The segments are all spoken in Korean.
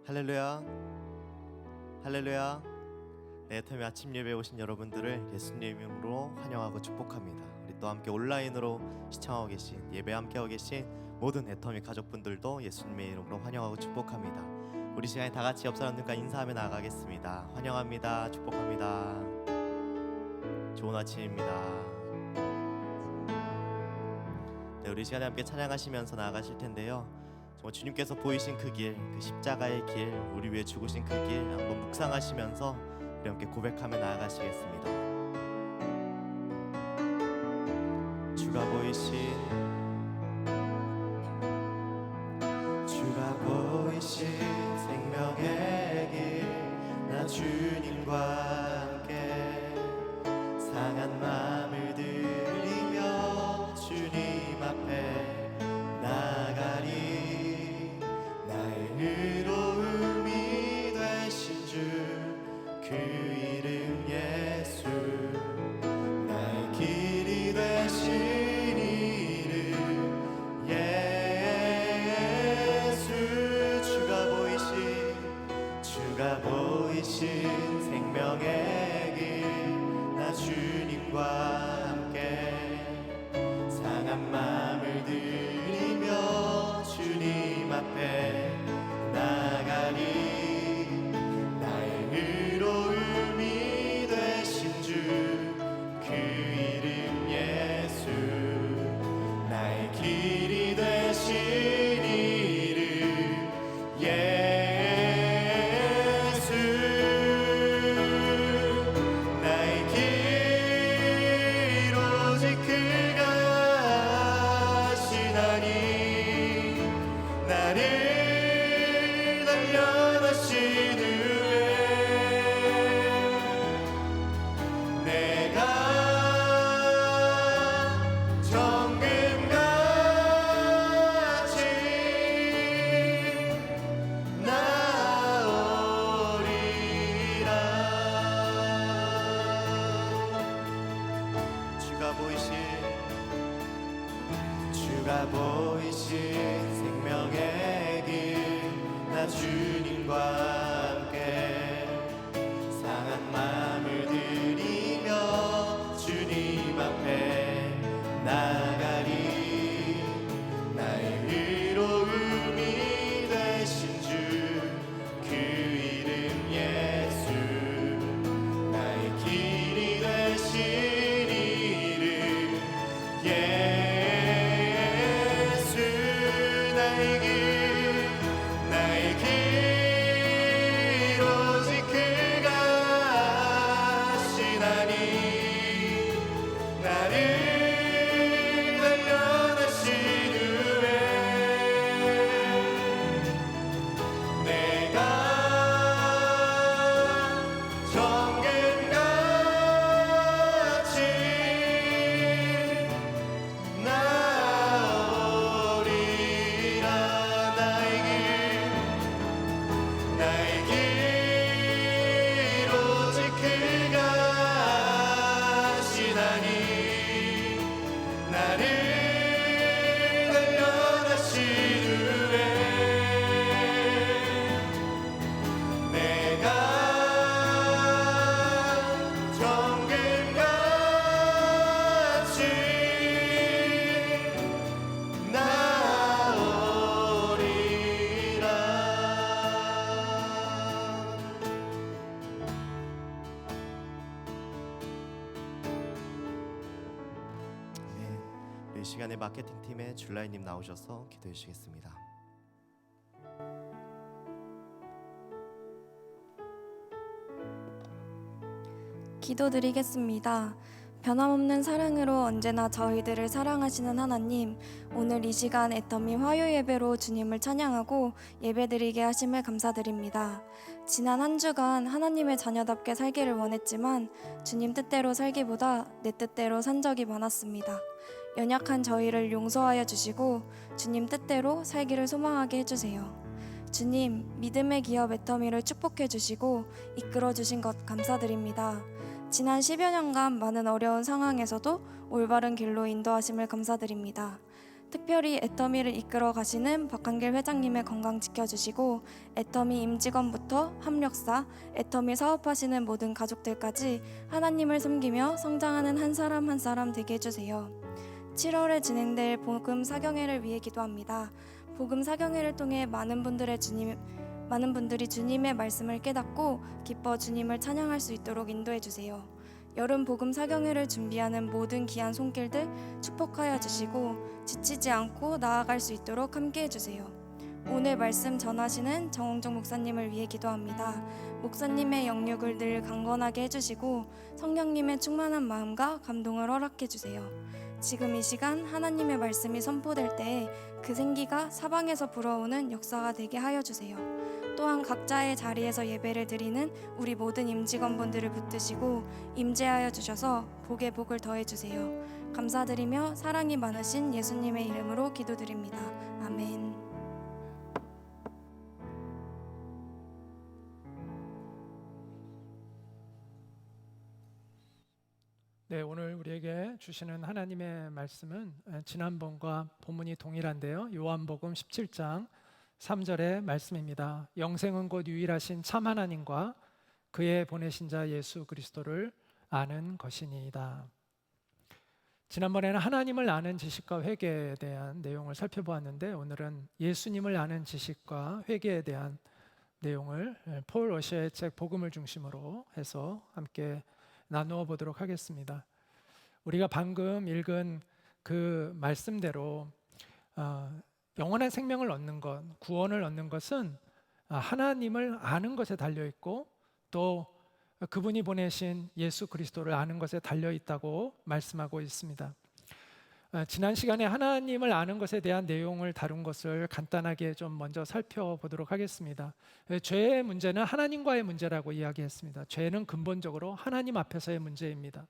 할렐루야, 할렐루야. 네, 애터미 아침 예배에 오신 여러분들을 예수님 이름으로 환영하고 축복합니다. 우리 또 함께 온라인으로 시청하고 계신, 예배 함께하고 계신 모든 애터미 가족분들도 예수님의 이름으로 환영하고 축복합니다. 우리 시간에 다 같이 옆 사람들과 인사하며 나아가겠습니다. 환영합니다. 축복합니다. 좋은 아침입니다. 네, 우리 시간에 함께 찬양하시면서 나아가실 텐데요, 주님께서 보이신 그 길, 그 십자가의 길, 우리 위해 죽으신 그 길 한번 묵상하시면서 우리 함께 고백하며 나아가시겠습니다. 주가 보이신 생명의 길, 나 주님과 함께 상한 마음을 들이며 주님 앞에 나가리. 의로움이 되신 주, 그 이름 예수, 나의 길이 되신 이름 예수. 주가 보이신 생명의 길, 나 주님과 함께 상한 마음을 들이며 주님 앞에 나가리. 나의 의로움이 되신 주, 그 이름 예수, 나의 길이 되신 이름 예수. 나의 길 오직 그가 하시나니, 나를 주가 보이신 생명의 길, 나 주님과 함께 상한 마음을 들이며 주님 앞에 나가리. 나의 의로움이 되신 주, 그 이름 예수, 나의 길이 되신 이름 예수. 이 시간에 마케팅팀의 줄라이님 나오셔서 기도해 주시겠습니다. 기도드리겠습니다. 변함없는 사랑으로 언제나 저희들을 사랑하시는 하나님, 오늘 이 시간 애터미 화요 예배로 주님을 찬양하고 예배드리게 하심을 감사드립니다. 지난 한 주간 하나님의 자녀답게 살기를 원했지만 주님 뜻대로 살기보다 내 뜻대로 산 적이 많았습니다. 연약한 저희를 용서하여 주시고 주님 뜻대로 살기를 소망하게 해주세요. 주님, 믿음의 기업 애터미를 축복해 주시고 이끌어 주신 것 감사드립니다. 지난 10여 년간 많은 어려운 상황에서도 올바른 길로 인도하심을 감사드립니다. 특별히 애터미를 이끌어 가시는 박한길 회장님의 건강 지켜주시고 애터미 임직원부터 합력사, 애터미 사업하시는 모든 가족들까지 하나님을 섬기며 성장하는 한 사람 한 사람 되게 해주세요. 7월에 진행될 복음 사경회를 위해 기도합니다. 복음 사경회를 통해 많은 분들이 주님의 말씀을 깨닫고 기뻐 주님을 찬양할 수 있도록 인도해 주세요. 여름 복음 사경회를 준비하는 모든 귀한 손길들 축복하여 주시고 지치지 않고 나아갈 수 있도록 함께 해주세요. 오늘 말씀 전하시는 정홍정 목사님을 위해 기도합니다. 목사님의 영육을 늘 강건하게 해주시고 성령님의 충만한 마음과 감동을 허락해 주세요. 지금 이 시간 하나님의 말씀이 선포될 때에 그 생기가 사방에서 불어오는 역사가 되게 하여 주세요. 또한 각자의 자리에서 예배를 드리는 우리 모든 임직원분들을 붙드시고 임재하여 주셔서 복에 복을 더해 주세요. 감사드리며 사랑이 많으신 예수님의 이름으로 기도드립니다. 아멘. 네, 오늘 우리에게 주시는 하나님의 말씀은 지난번과 본문이 동일한데요. 요한복음 17장 3절의 말씀입니다. 영생은 곧 유일하신 참 하나님과 그의 보내신 자 예수 그리스도를 아는 것이니이다. 지난번에는 하나님을 아는 지식과 회개에 대한 내용을 살펴보았는데 오늘은 예수님을 아는 지식과 회개에 대한 내용을 폴 러시아의 책 복음을 중심으로 해서 함께 나누어 보도록 하겠습니다. 우리가 방금 읽은 그 말씀대로 영원한 생명을 얻는 것, 구원을 얻는 것은 하나님을 아는 것에 달려 있고 또 그분이 보내신 예수 그리스도를 아는 것에 달려 있다고 말씀하고 있습니다. 지난 시간에 하나님을 아는 것에 대한 내용을 다룬 것을 간단하게 좀 먼저 살펴보도록 하겠습니다. 죄의 문제는 하나님과의 문제라고 이야기했습니다. 죄는 근본적으로 하나님 앞에서의 문제입니다.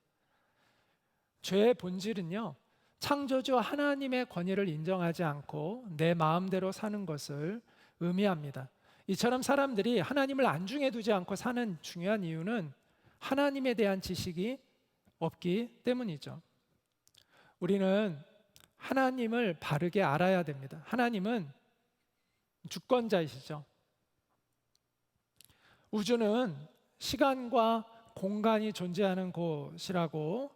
죄의 본질은요, 창조주 하나님의 권위를 인정하지 않고 내 마음대로 사는 것을 의미합니다. 이처럼 사람들이 하나님을 안중에 두지 않고 사는 중요한 이유는 하나님에 대한 지식이 없기 때문이죠. 우리는 하나님을 바르게 알아야 됩니다. 하나님은 주권자이시죠. 우주는 시간과 공간이 존재하는 곳이라고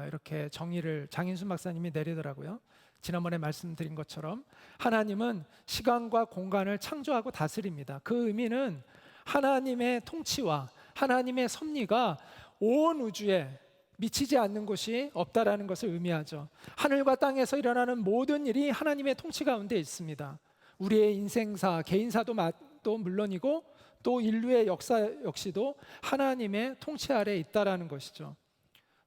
이렇게 정의를 장인순 박사님이 내리더라고요. 지난번에 말씀드린 것처럼 하나님은 시간과 공간을 창조하고 다스립니다. 그 의미는 하나님의 통치와 하나님의 섭리가 온 우주에 미치지 않는 곳이 없다라는 것을 의미하죠. 하늘과 땅에서 일어나는 모든 일이 하나님의 통치 가운데 있습니다. 우리의 인생사, 개인사도 물론이고 또 인류의 역사 역시도 하나님의 통치 아래에 있다라는 것이죠.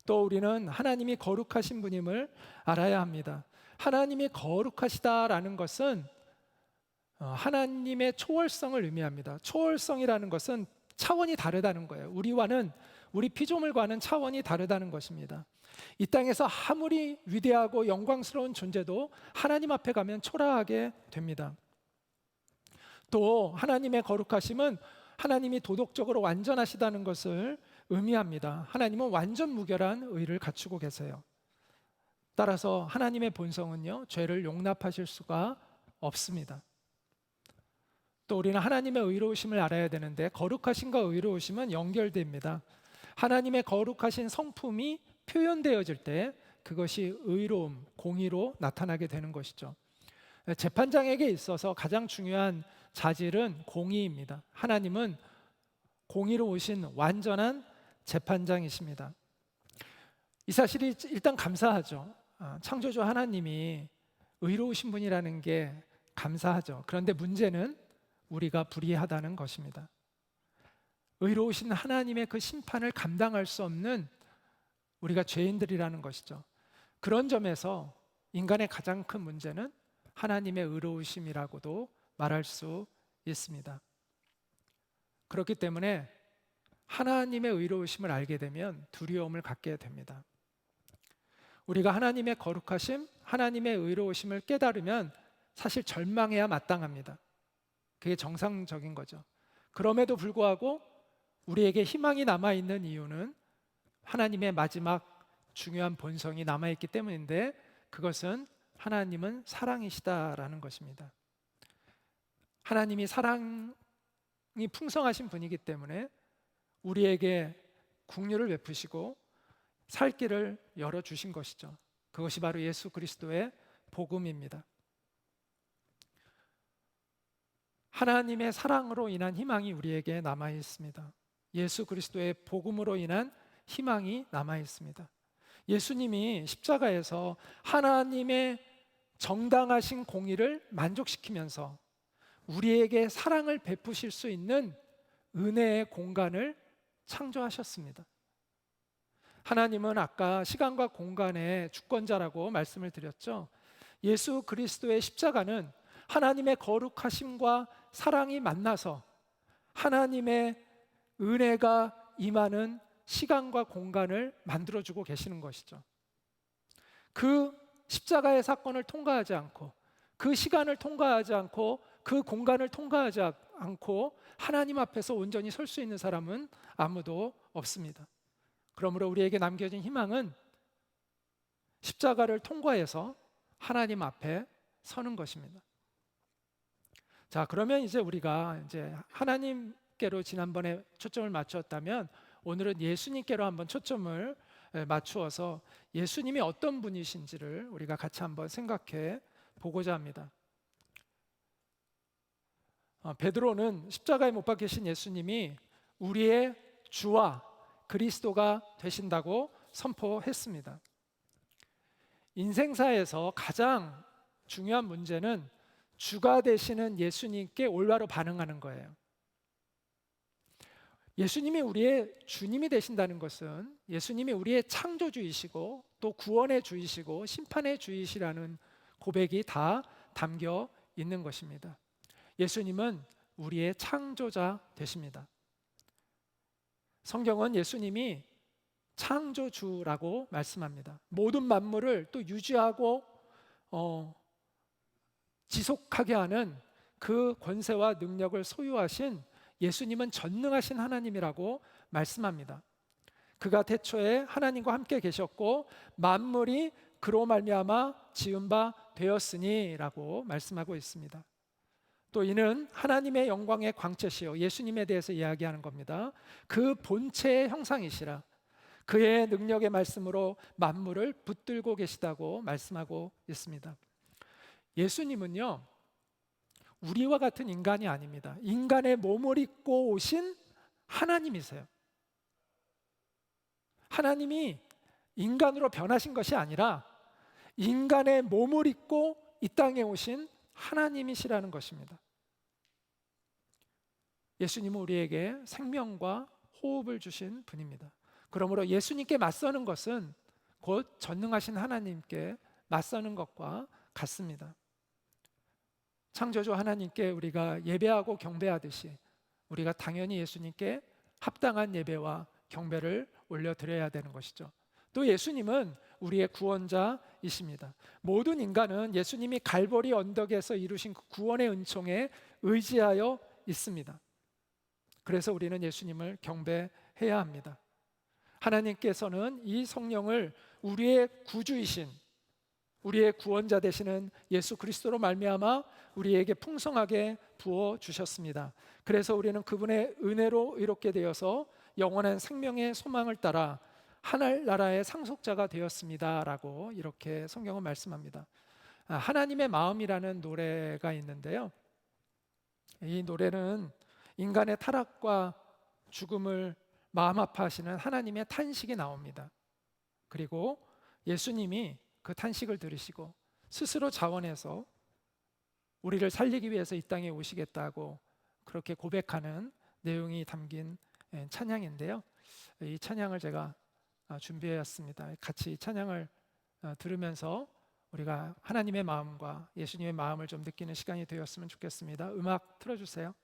또 우리는 하나님이 거룩하신 분임을 알아야 합니다. 하나님이 거룩하시다라는 것은 하나님의 초월성을 의미합니다. 초월성이라는 것은 차원이 다르다는 거예요. 우리 피조물과는 차원이 다르다는 것입니다. 이 땅에서 아무리 위대하고 영광스러운 존재도 하나님 앞에 가면 초라하게 됩니다. 또 하나님의 거룩하심은 하나님이 도덕적으로 완전하시다는 것을 의미합니다. 하나님은 완전 무결한 의를 갖추고 계세요. 따라서 하나님의 본성은요, 죄를 용납하실 수가 없습니다. 또 우리는 하나님의 의로우심을 알아야 되는데 거룩하심과 의로우심은 연결됩니다. 하나님의 거룩하신 성품이 표현되어질 때 그것이 의로움, 공의로 나타나게 되는 것이죠. 재판장에게 있어서 가장 중요한 자질은 공의입니다. 하나님은 공의로우신 완전한 재판장이십니다. 이 사실이 일단 감사하죠. 창조주 하나님이 의로우신 분이라는 게 감사하죠. 그런데 문제는 우리가 불의하다는 것입니다. 의로우신 하나님의 그 심판을 감당할 수 없는 우리가 죄인들이라는 것이죠. 그런 점에서 인간의 가장 큰 문제는 하나님의 의로우심이라고도 말할 수 있습니다. 그렇기 때문에 하나님의 의로우심을 알게 되면 두려움을 갖게 됩니다. 우리가 하나님의 거룩하심, 하나님의 의로우심을 깨달으면 사실 절망해야 마땅합니다. 그게 정상적인 거죠. 그럼에도 불구하고 우리에게 희망이 남아있는 이유는 하나님의 마지막 중요한 본성이 남아있기 때문인데 그것은 하나님은 사랑이시다라는 것입니다. 하나님이 사랑이 풍성하신 분이기 때문에 우리에게 긍휼을 베푸시고 살 길을 열어주신 것이죠. 그것이 바로 예수 그리스도의 복음입니다. 하나님의 사랑으로 인한 희망이 우리에게 남아 있습니다. 예수 그리스도의 복음으로 인한 희망이 남아 있습니다. 예수님이 십자가에서 하나님의 정당하신 공의를 만족시키면서 우리에게 사랑을 베푸실 수 있는 은혜의 공간을 창조하셨습니다. 하나님은 아까 시간과 공간의 주권자라고 말씀을 드렸죠. 예수 그리스도의 십자가는 하나님의 거룩하심과 사랑이 만나서 하나님의 은혜가 임하는 시간과 공간을 만들어주고 계시는 것이죠. 그 십자가의 사건을 통과하지 않고, 그 시간을 통과하지 않고, 그 공간을 통과하지 않고 하나님 앞에서 온전히 설 수 있는 사람은 아무도 없습니다. 그러므로 우리에게 남겨진 희망은 십자가를 통과해서 하나님 앞에 서는 것입니다. 자, 그러면 이제 우리가 하나님께로 지난번에 초점을 맞추었다면 오늘은 예수님께로 한번 초점을 맞추어서 예수님이 어떤 분이신지를 우리가 같이 한번 생각해 보고자 합니다. 베드로는 십자가에 못 박히신 예수님이 우리의 주와 그리스도가 되신다고 선포했습니다. 인생사에서 가장 중요한 문제는 주가 되시는 예수님께 올바로 반응하는 거예요. 예수님이 우리의 주님이 되신다는 것은 예수님이 우리의 창조주이시고 또 구원의 주이시고 심판의 주이시라는 고백이 다 담겨 있는 것입니다. 예수님은 우리의 창조자 되십니다. 성경은 예수님이 창조주라고 말씀합니다. 모든 만물을 또 유지하고 지속하게 하는 그 권세와 능력을 소유하신 예수님은 전능하신 하나님이라고 말씀합니다. 그가 태초에 하나님과 함께 계셨고 만물이 그로 말미암아 지은 바 되었으니라고 말씀하고 있습니다. 또 이는 하나님의 영광의 광채시요 예수님에 대해서 이야기하는 겁니다. 그 본체의 형상이시라 그의 능력의 말씀으로 만물을 붙들고 계시다고 말씀하고 있습니다. 예수님은요 우리와 같은 인간이 아닙니다. 인간의 몸을 입고 오신 하나님이세요. 하나님이 인간으로 변하신 것이 아니라 인간의 몸을 입고 이 땅에 오신 하나님이시라는 것입니다. 예수님은 우리에게 생명과 호흡을 주신 분입니다. 그러므로 예수님께 맞서는 것은 곧 전능하신 하나님께 맞서는 것과 같습니다. 창조주 하나님께 우리가 예배하고 경배하듯이 우리가 당연히 예수님께 합당한 예배와 경배를 올려드려야 되는 것이죠. 또 예수님은 우리의 구원자이십니다. 모든 인간은 예수님이 갈보리 언덕에서 이루신 그 구원의 은총에 의지하여 있습니다. 그래서 우리는 예수님을 경배해야 합니다. 하나님께서는 이 성령을 우리의 구주이신 우리의 구원자 되시는 예수 그리스도로 말미암아 우리에게 풍성하게 부어 주셨습니다. 그래서 우리는 그분의 은혜로 의롭게 되어서 영원한 생명의 소망을 따라 하늘나라의 상속자가 되었습니다라고 이렇게 성경은 말씀합니다. 하나님의 마음이라는 노래가 있는데요. 이 노래는 인간의 타락과 죽음을 마음 아파하시는 하나님의 탄식이 나옵니다. 그리고 예수님이 그 탄식을 들으시고 스스로 자원해서 우리를 살리기 위해서 이 땅에 오시겠다고 그렇게 고백하는 내용이 담긴 찬양인데요. 이 찬양을 제가 준비해왔습니다. 같이 이 찬양을 들으면서 우리가 하나님의 마음과 예수님의 마음을 좀 느끼는 시간이 되었으면 좋겠습니다. 음악 틀어주세요.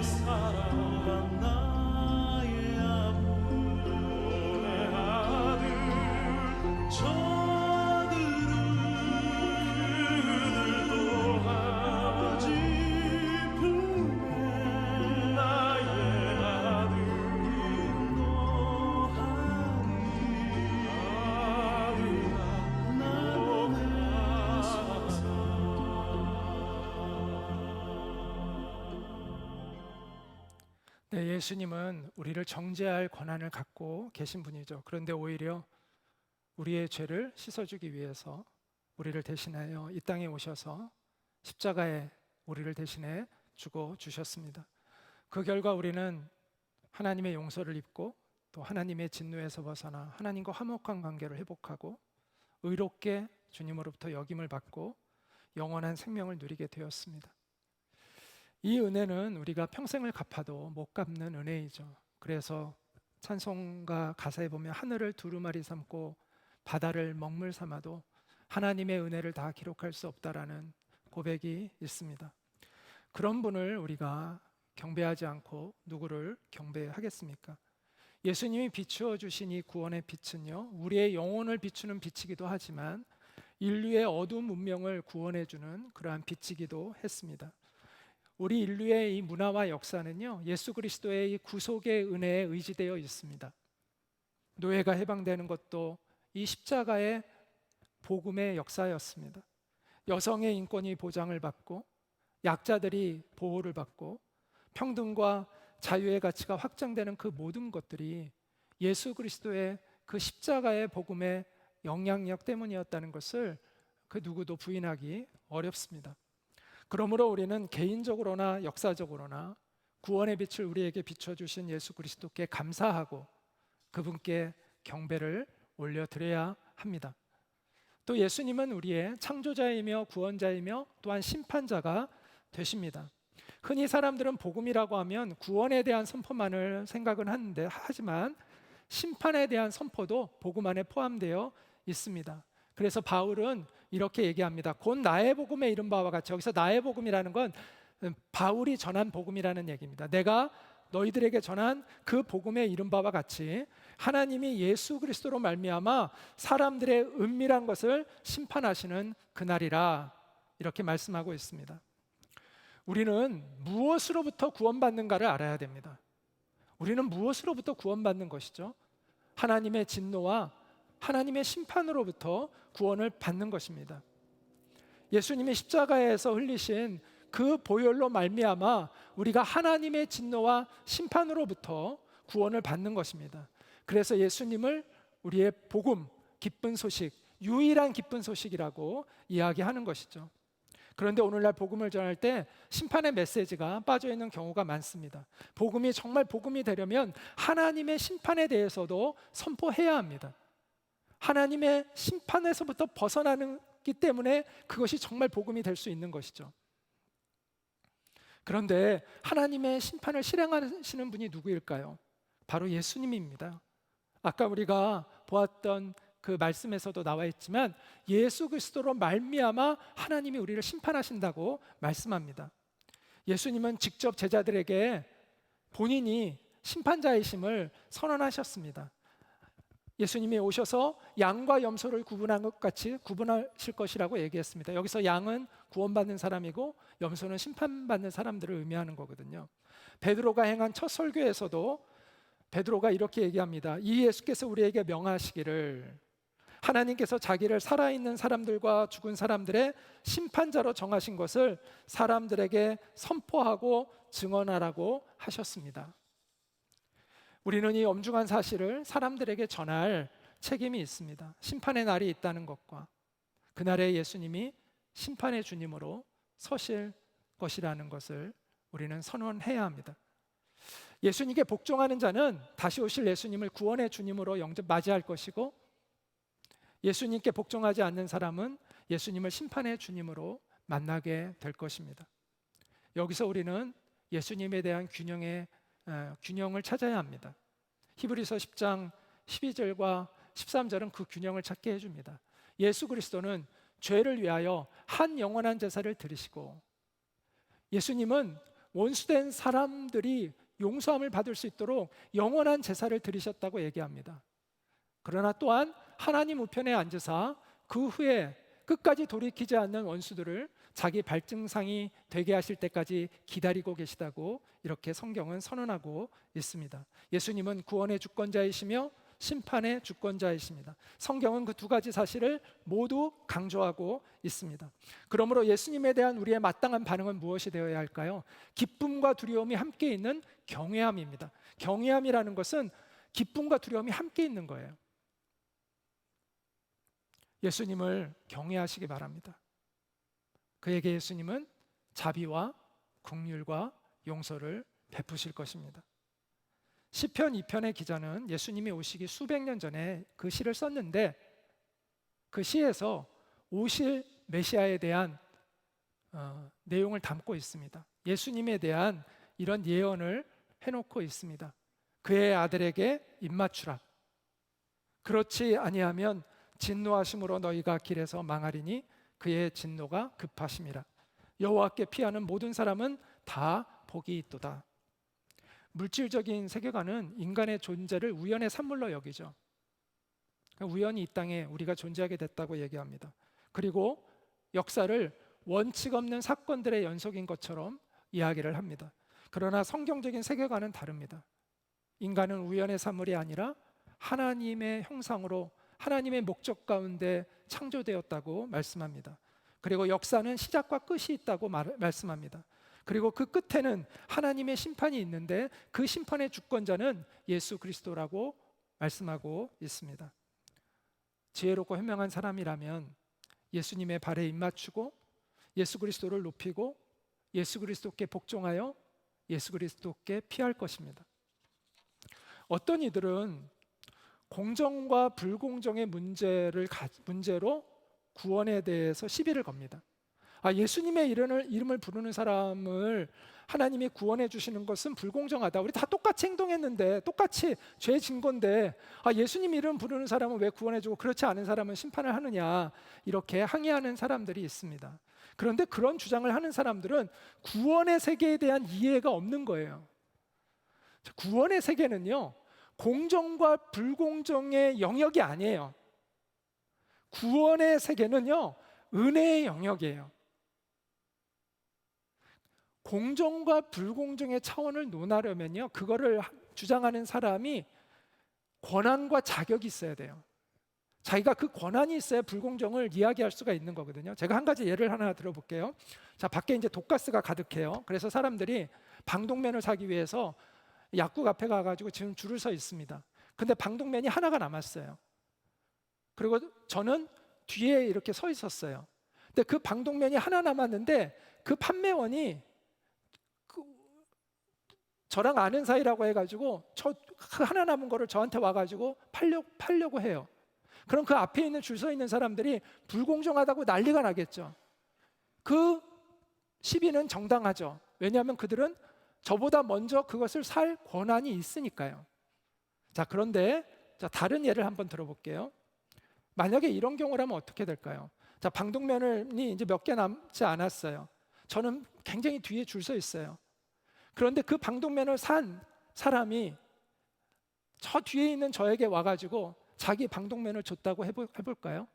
사랑한 나의 아들 저들은 그들도 아버지 품에 나의 아들 네, 예수님은 우리를 정죄할 권한을 갖고 계신 분이죠. 그런데 오히려 우리의 죄를 씻어주기 위해서 우리를 대신하여 이 땅에 오셔서 십자가에 우리를 대신해 죽어 주셨습니다. 그 결과 우리는 하나님의 용서를 입고 또 하나님의 진노에서 벗어나 하나님과 화목한 관계를 회복하고 의롭게 주님으로부터 역임을 받고 영원한 생명을 누리게 되었습니다. 이 은혜는 우리가 평생을 갚아도 못 갚는 은혜이죠. 그래서 찬송가 가사에 보면 하늘을 두루마리 삼고 바다를 먹물 삼아도 하나님의 은혜를 다 기록할 수 없다라는 고백이 있습니다. 그런 분을 우리가 경배하지 않고 누구를 경배하겠습니까? 예수님이 비추어 주신 이 구원의 빛은요, 우리의 영혼을 비추는 빛이기도 하지만 인류의 어두운 문명을 구원해 주는 그러한 빛이기도 했습니다. 우리 인류의 이 문화와 역사는요, 예수 그리스도의 이 구속의 은혜에 의지되어 있습니다. 노예가 해방되는 것도 이 십자가의 복음의 역사였습니다. 여성의 인권이 보장을 받고 약자들이 보호를 받고 평등과 자유의 가치가 확장되는 그 모든 것들이 예수 그리스도의 그 십자가의 복음의 영향력 때문이었다는 것을 그 누구도 부인하기 어렵습니다. 그러므로 우리는 개인적으로나 역사적으로나 구원의 빛을 우리에게 비춰주신 예수 그리스도께 감사하고 그분께 경배를 올려드려야 합니다. 또 예수님은 우리의 창조자이며 구원자이며 또한 심판자가 되십니다. 흔히 사람들은 복음이라고 하면 구원에 대한 선포만을 생각은 하는데 하지만 심판에 대한 선포도 복음 안에 포함되어 있습니다. 그래서 바울은 이렇게 얘기합니다. 곧 나의 복음에 이른 바와 같이, 여기서 나의 복음이라는 건 바울이 전한 복음이라는 얘기입니다. 내가 너희들에게 전한 그 복음에 이른 바와 같이 하나님이 예수 그리스도로 말미암아 사람들의 은밀한 것을 심판하시는 그날이라, 이렇게 말씀하고 있습니다. 우리는 무엇으로부터 구원받는가를 알아야 됩니다. 우리는 무엇으로부터 구원받는 것이죠? 하나님의 진노와 하나님의 심판으로부터 구원을 받는 것입니다. 예수님이 십자가에서 흘리신 그 보혈로 말미암아 우리가 하나님의 진노와 심판으로부터 구원을 받는 것입니다. 그래서 예수님을 우리의 복음, 기쁜 소식, 유일한 기쁜 소식이라고 이야기하는 것이죠. 그런데 오늘날 복음을 전할 때 심판의 메시지가 빠져 있는 경우가 많습니다. 복음이 정말 복음이 되려면 하나님의 심판에 대해서도 선포해야 합니다. 하나님의 심판에서부터 벗어나기 때문에 그것이 정말 복음이 될 수 있는 것이죠. 그런데 하나님의 심판을 실행하시는 분이 누구일까요? 바로 예수님입니다. 아까 우리가 보았던 그 말씀에서도 나와 있지만 예수 그리스도로 말미암아 하나님이 우리를 심판하신다고 말씀합니다. 예수님은 직접 제자들에게 본인이 심판자이심을 선언하셨습니다. 예수님이 오셔서 양과 염소를 구분한 것 같이 구분하실 것이라고 얘기했습니다. 여기서 양은 구원받는 사람이고 염소는 심판받는 사람들을 의미하는 거거든요. 베드로가 행한 첫 설교에서도 베드로가 이렇게 얘기합니다. 이 예수께서 우리에게 명하시기를 하나님께서 자기를 살아있는 사람들과 죽은 사람들의 심판자로 정하신 것을 사람들에게 선포하고 증언하라고 하셨습니다. 우리는 이 엄중한 사실을 사람들에게 전할 책임이 있습니다. 심판의 날이 있다는 것과 그날에 예수님이 심판의 주님으로 서실 것이라는 것을 우리는 선언해야 합니다. 예수님께 복종하는 자는 다시 오실 예수님을 구원의 주님으로 맞이할 것이고, 예수님께 복종하지 않는 사람은 예수님을 심판의 주님으로 만나게 될 것입니다. 여기서 우리는 예수님에 대한 균형을 찾아야 합니다. 히브리서 10장 12절과 13절은 그 균형을 찾게 해줍니다. 예수 그리스도는 죄를 위하여 한 영원한 제사를 드리시고, 예수님은 원수된 사람들이 용서함을 받을 수 있도록 영원한 제사를 드리셨다고 얘기합니다. 그러나 또한 하나님 우편에 앉으사 그 후에 끝까지 돌이키지 않는 원수들을 자기 발등상이 되게 하실 때까지 기다리고 계시다고 이렇게 성경은 선언하고 있습니다. 예수님은 구원의 주권자이시며 심판의 주권자이십니다. 성경은 그 두 가지 사실을 모두 강조하고 있습니다. 그러므로 예수님에 대한 우리의 마땅한 반응은 무엇이 되어야 할까요? 기쁨과 두려움이 함께 있는 경외함입니다. 경외함이라는 것은 기쁨과 두려움이 함께 있는 거예요. 예수님을 경외하시기 바랍니다. 그에게 예수님은 자비와 긍휼과 용서를 베푸실 것입니다. 시편 2편의 기자는 예수님이 오시기 수백 년 전에 그 시를 썼는데 그 시에서 오실 메시아에 대한 내용을 담고 있습니다. 예수님에 대한 이런 예언을 해놓고 있습니다. 그의 아들에게 입맞추라. 그렇지 아니하면 진노하심으로 너희가 길에서 망하리니 그의 진노가 급하심이라. 여호와께 피하는 모든 사람은 다 복이 있도다. 물질적인 세계관은 인간의 존재를 우연의 산물로 여기죠. 우연히 이 땅에 우리가 존재하게 됐다고 얘기합니다. 그리고 역사를 원칙 없는 사건들의 연속인 것처럼 이야기를 합니다. 그러나 성경적인 세계관은 다릅니다. 인간은 우연의 산물이 아니라 하나님의 형상으로 하나님의 목적 가운데 창조되었다고 말씀합니다. 그리고 역사는 시작과 끝이 있다고 말씀합니다. 그리고 그 끝에는 하나님의 심판이 있는데 그 심판의 주권자는 예수 그리스도라고 말씀하고 있습니다. 지혜롭고 현명한 사람이라면 예수님의 발에 입맞추고 예수 그리스도를 높이고 예수 그리스도께 복종하여 예수 그리스도께 피할 것입니다. 어떤 이들은 공정과 불공정의 문제로 구원에 대해서 시비를 겁니다. 예수님의 이름을 부르는 사람을 하나님이 구원해 주시는 것은 불공정하다. 우리 다 똑같이 행동했는데 똑같이 죄 진 건데 예수님 이름 부르는 사람은 왜 구원해 주고 그렇지 않은 사람은 심판을 하느냐, 이렇게 항의하는 사람들이 있습니다. 그런데 그런 주장을 하는 사람들은 구원의 세계에 대한 이해가 없는 거예요. 구원의 세계는요, 공정과 불공정의 영역이 아니에요. 구원의 세계는요, 은혜의 영역이에요. 공정과 불공정의 차원을 논하려면요, 그거를 주장하는 사람이 권한과 자격이 있어야 돼요. 자기가 그 권한이 있어야 불공정을 이야기할 수가 있는 거거든요. 제가 한 가지 예를 하나 들어볼게요. 자, 밖에 이제 독가스가 가득해요. 그래서 사람들이 방독면을 사기 위해서 약국 앞에 가가지고 지금 줄을 서 있습니다. 근데 방독면이 하나가 남았어요. 그리고 저는 뒤에 이렇게 서 있었어요. 근데 그 방독면이 하나 남았는데 그 판매원이 저랑 아는 사이라고 해가지고 그 하나 남은 거를 저한테 와가지고 팔려고 해요. 그럼 그 앞에 있는 줄 서 있는 사람들이 불공정하다고 난리가 나겠죠. 그 시비는 정당하죠. 왜냐하면 그들은 저보다 먼저 그것을 살 권한이 있으니까요. 자, 그런데 다른 예를 한번 들어볼게요. 만약에 이런 경우라면 어떻게 될까요? 자, 방독면이 이제 몇 개 남지 않았어요. 저는 굉장히 뒤에 줄 서 있어요. 그런데 그 방독면을 산 사람이 저 뒤에 있는 저에게 와가지고 자기 방독면을 줬다고 해볼까요?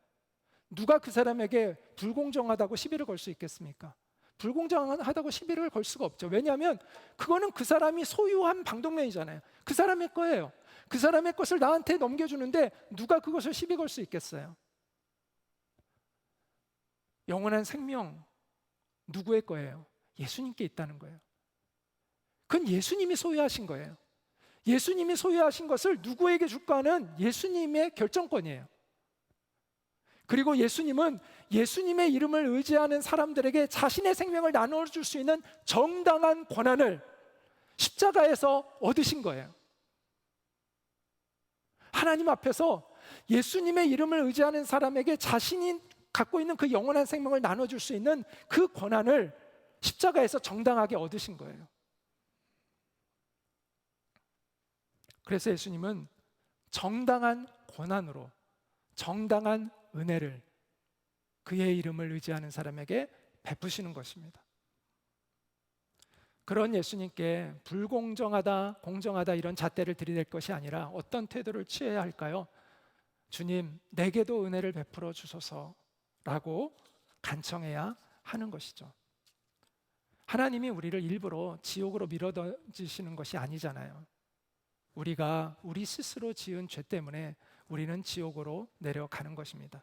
누가 그 사람에게 불공정하다고 시비를 걸 수 있겠습니까? 불공정하다고 시비를 걸 수가 없죠. 왜냐하면 그거는 그 사람이 소유한 방독면이잖아요. 그 사람의 거예요. 그 사람의 것을 나한테 넘겨주는데 누가 그것을 시비 걸 수 있겠어요? 영원한 생명 누구의 거예요? 예수님께 있다는 거예요. 그건 예수님이 소유하신 거예요. 예수님이 소유하신 것을 누구에게 줄까는 예수님의 결정권이에요. 그리고 예수님은 예수님의 이름을 의지하는 사람들에게 자신의 생명을 나눠줄 수 있는 정당한 권한을 십자가에서 얻으신 거예요. 하나님 앞에서 예수님의 이름을 의지하는 사람에게 자신이 갖고 있는 그 영원한 생명을 나눠줄 수 있는 그 권한을 십자가에서 정당하게 얻으신 거예요. 그래서 예수님은 정당한 권한으로 정당한 은혜를 그의 이름을 의지하는 사람에게 베푸시는 것입니다. 그런 예수님께 불공정하다, 공정하다 이런 잣대를 들이댈 것이 아니라 어떤 태도를 취해야 할까요? 주님, 내게도 은혜를 베풀어 주소서라고 간청해야 하는 것이죠. 하나님이 우리를 일부러 지옥으로 밀어넣으시는 것이 아니잖아요. 우리가 우리 스스로 지은 죄 때문에 우리는 지옥으로 내려가는 것입니다.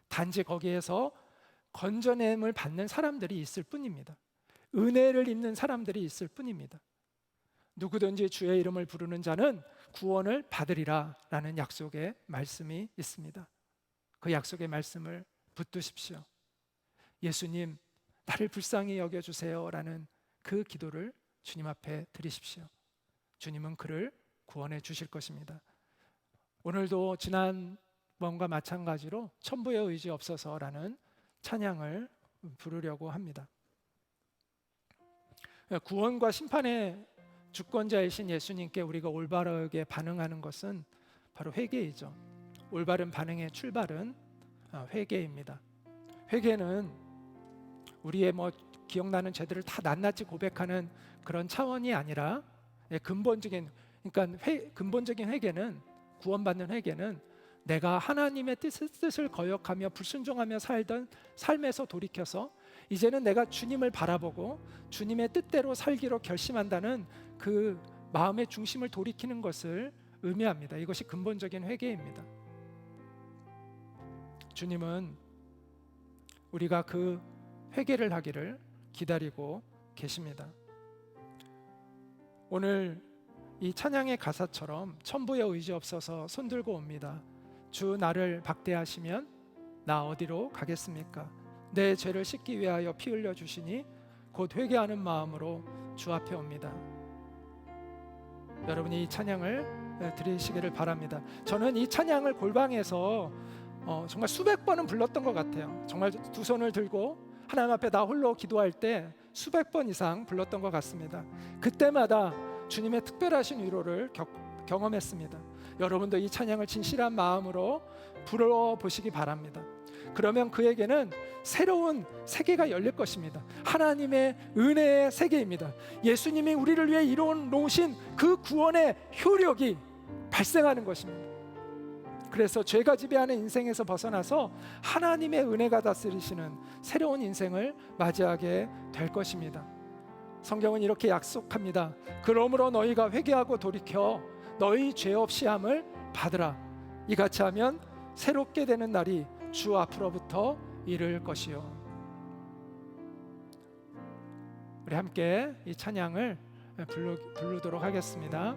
단지 거기에서 건져냄을 받는 사람들이 있을 뿐입니다. 은혜를 입는 사람들이 있을 뿐입니다. 누구든지 주의 이름을 부르는 자는 구원을 받으리라 라는 약속의 말씀이 있습니다. 그 약속의 말씀을 붙드십시오. 예수님, 나를 불쌍히 여겨주세요 라는 그 기도를 주님 앞에 드리십시오. 주님은 그를 구원해 주실 것입니다. 오늘도 지난번과 마찬가지로 천부의 의지 없어서라는 찬양을 부르려고 합니다. 구원과 심판의 주권자이신 예수님께 우리가 올바르게 반응하는 것은 바로 회개이죠. 올바른 반응의 출발은 회개입니다. 회개는 우리의 기억나는 죄들을 다 낱낱이 고백하는 그런 차원이 아니라 근본적인 회개는, 구원받는 회개는 내가 하나님의 뜻을 거역하며 불순종하며 살던 삶에서 돌이켜서 이제는 내가 주님을 바라보고 주님의 뜻대로 살기로 결심한다는 그 마음의 중심을 돌이키는 것을 의미합니다. 이것이 근본적인 회개입니다. 주님은 우리가 그 회개를 하기를 기다리고 계십니다. 오늘 이 찬양의 가사처럼 천부의 의지 없어서 손들고 옵니다. 주 나를 박대하시면 나 어디로 가겠습니까? 내 죄를 씻기 위하여 피 흘려 주시니 곧 회개하는 마음으로 주 앞에 옵니다. 여러분이 이 찬양을 들으시기를 바랍니다. 저는 이 찬양을 골방에서 정말 수백 번은 불렀던 것 같아요. 정말 두 손을 들고 하나님 앞에 나 홀로 기도할 때 수백 번 이상 불렀던 것 같습니다. 그때마다 주님의 특별하신 위로를 경험했습니다. 여러분도 이 찬양을 진실한 마음으로 불러보시기 바랍니다. 그러면 그에게는 새로운 세계가 열릴 것입니다. 하나님의 은혜의 세계입니다. 예수님이 우리를 위해 이루어놓으신 그 구원의 효력이 발생하는 것입니다. 그래서 죄가 지배하는 인생에서 벗어나서 하나님의 은혜가 다스리시는 새로운 인생을 맞이하게 될 것입니다. 성경은 이렇게 약속합니다. 그러므로 너희가 회개하고 돌이켜 너희 죄 없이 함을 받으라. 이같이 하면 새롭게 되는 날이 주 앞으로부터 이를 것이요. 우리 함께 이 찬양을 부르도록 하겠습니다.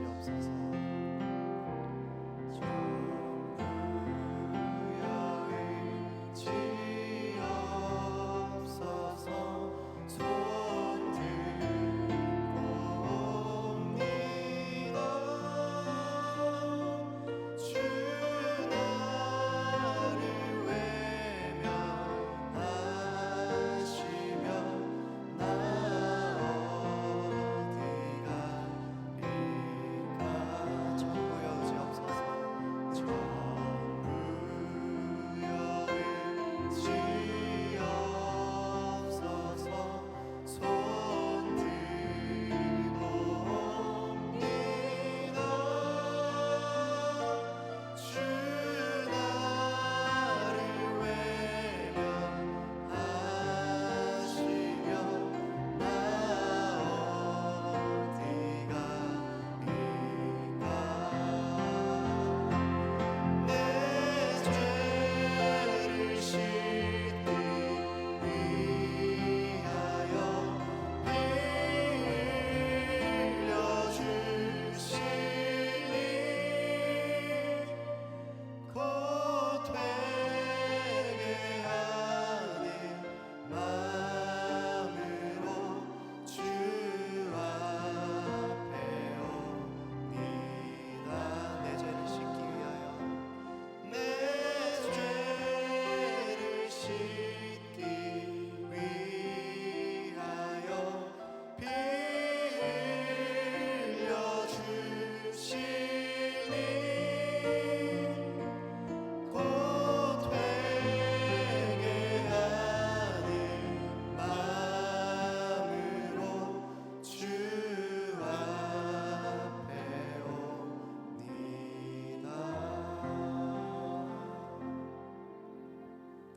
주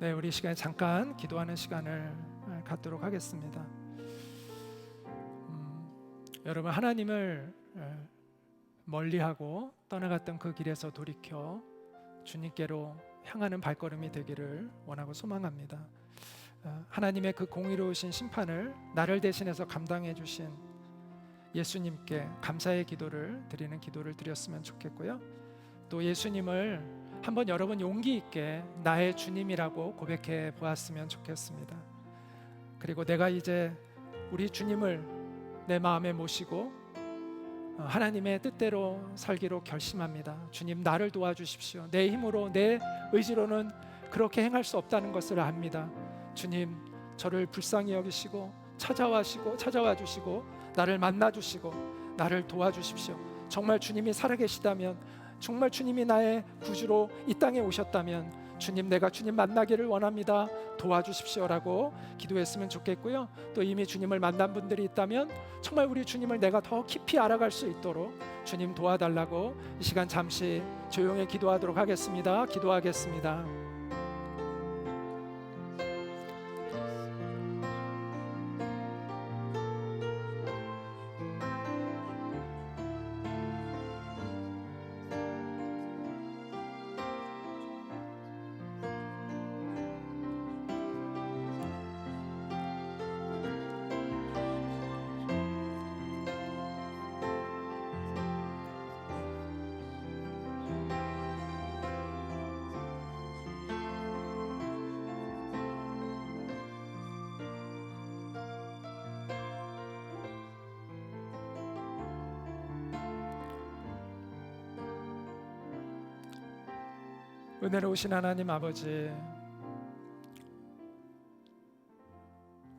네, 우리 시간에 잠깐 기도하는 시간을 갖도록 하겠습니다. 여러분, 하나님을 멀리하고 떠나갔던 그 길에서 돌이켜 주님께로 향하는 발걸음이 되기를 원하고 소망합니다. 하나님의 그 공의로우신 심판을 나를 대신해서 감당해 주신 예수님께 감사의 기도를 드리는 기도를 드렸으면 좋겠고요. 또 예수님을 한번 여러분 용기 있게 나의 주님이라고 고백해 보았으면 좋겠습니다. 그리고 내가 이제 우리 주님을 내 마음에 모시고 하나님의 뜻대로 살기로 결심합니다. 주님, 나를 도와주십시오. 내 힘으로 내 의지로는 그렇게 행할 수 없다는 것을 압니다. 주님, 저를 불쌍히 여기시고 찾아와 주시고 나를 만나 주시고 나를 도와주십시오. 정말 주님이 살아계시다면, 정말 주님이 나의 구주로 이 땅에 오셨다면 주님, 내가 주님 만나기를 원합니다. 도와주십시오라고 기도했으면 좋겠고요. 또 이미 주님을 만난 분들이 있다면 정말 우리 주님을 내가 더 깊이 알아갈 수 있도록 주님 도와달라고 이 시간 잠시 조용히 기도하도록 하겠습니다. 기도하겠습니다. 은혜로우신 하나님 아버지,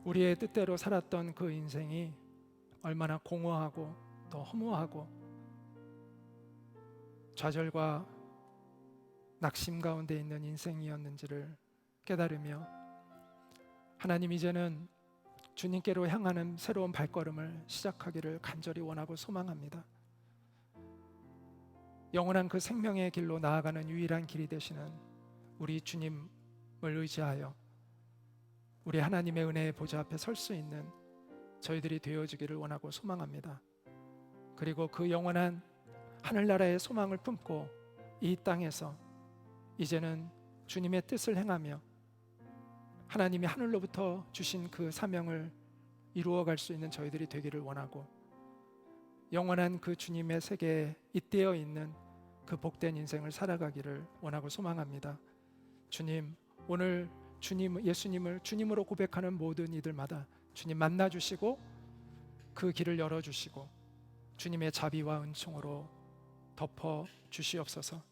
우리의 뜻대로 살았던 그 인생이 얼마나 공허하고 또 허무하고 좌절과 낙심 가운데 있는 인생이었는지를 깨달으며, 하나님, 이제는 주님께로 향하는 새로운 발걸음을 시작하기를 간절히 원하고 소망합니다. 영원한 그 생명의 길로 나아가는 유일한 길이 되시는 우리 주님을 의지하여 우리 하나님의 은혜의 보좌 앞에 설 수 있는 저희들이 되어주기를 원하고 소망합니다. 그리고 그 영원한 하늘나라의 소망을 품고 이 땅에서 이제는 주님의 뜻을 행하며 하나님이 하늘로부터 주신 그 사명을 이루어갈 수 있는 저희들이 되기를 원하고, 영원한 그 주님의 세계에 잇대어 있는 그 복된 인생을 살아가기를 원하고 소망합니다. 주님, 오늘 주님, 예수님을 주님으로 고백하는 모든 이들마다 주님 만나주시고 그 길을 열어주시고 주님의 자비와 은총으로 덮어 주시옵소서.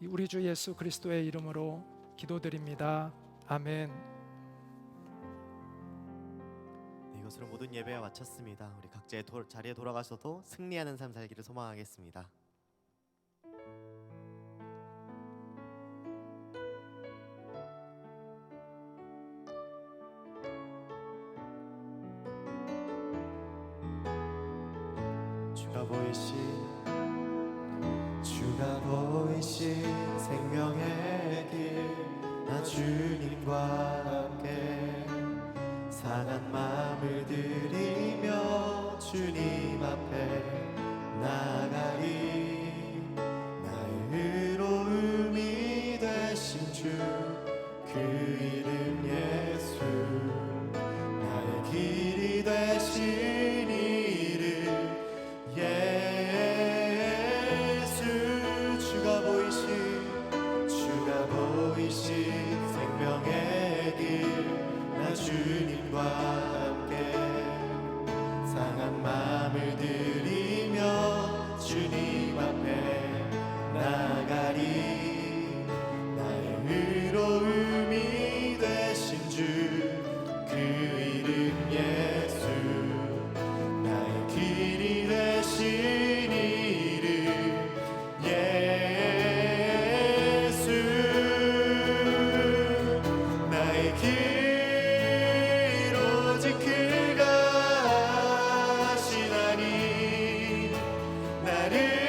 우리 주 예수 그리스도의 이름으로 기도드립니다. 아멘. 이것으로 모든 예배가 마쳤습니다. 우리 각자의 자리에 돌아가셔도 승리하는 삶 살기를 소망하겠습니다. 주가 보이신 생명의 길, 나 주님과 함께 상한 마음을 들이며 주님 앞에 나가리. 나의 의로움이 되신 주, 그 이름 예수, 나의 길이 되신 이름 예수. 주가 보이신 생명의 길, 나 주님과 함께 상한 마음을 들이며 주님 앞에 나가리. 나의 의로움이 되신 주, 그 이름 예수, 나의 길이 되신 이름 예수. 나의 길 오직 그가 하시나니 나를